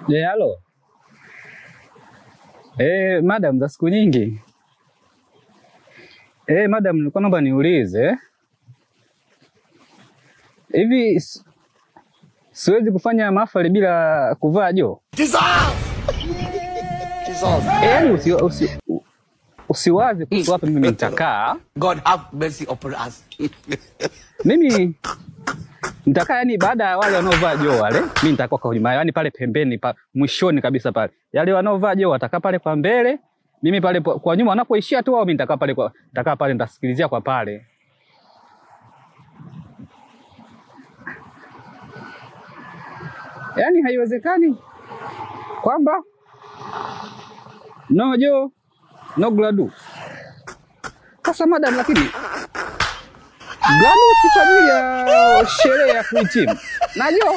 Halo. Madam, za siku nyingi. Madam, nilikuwa naomba niulize. Hivi siwezi kufanya mahafali bila kuvaa joo? Yaani usiwaze kuhusu wapi mimi nitakaa. God have mercy upon us. Mimi nitakaa yani baada ya wale wanaovaa joo wale, mimi nitakuwa kwa nyuma, yani pale pembeni mwishoni kabisa pale. Yale wanaovaa joo watakaa pale kwa mbele, mimi pale kwa nyuma wanapoishia tu wao, mimi nitakaa pale nitasikilizia kwa pale. Yaani haiwezekani kwamba no joo, no gladu. Sasa madam, lakini gladu si kwa ajili ya sherehe ya kuhitimu. Najua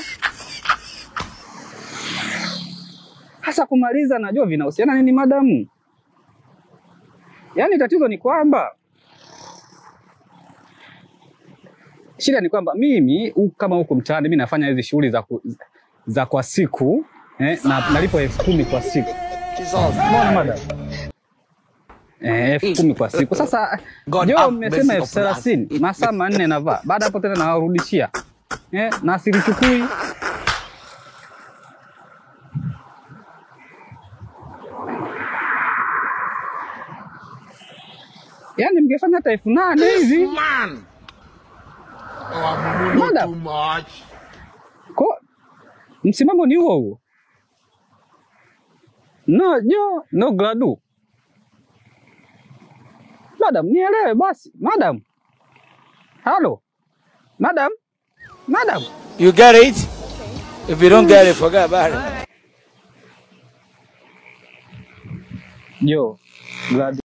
hasa kumaliza najua vinahusiana nini madamu. Yaani tatizo ni kwamba shida ni kwamba mimi kama huko mtaani mimi nafanya hizi shughuli za kwa siku na nalipo 10,000 kwa siku. Mbona madam? 10,000 kwa siku. Sasa joo mmesema 30,000, masaa 4 navaa. Baada hapo tena nawarudishia. Na silichukui. Yaani mngefanya hata 8,000 hivi. Too much. Kwa msimamo ni huo. No joo, no gladu. Madam, nielewe basi. Madam. Hello. Madam. Madam. You get it? If you don't get it, forget about it. Yo, gladu.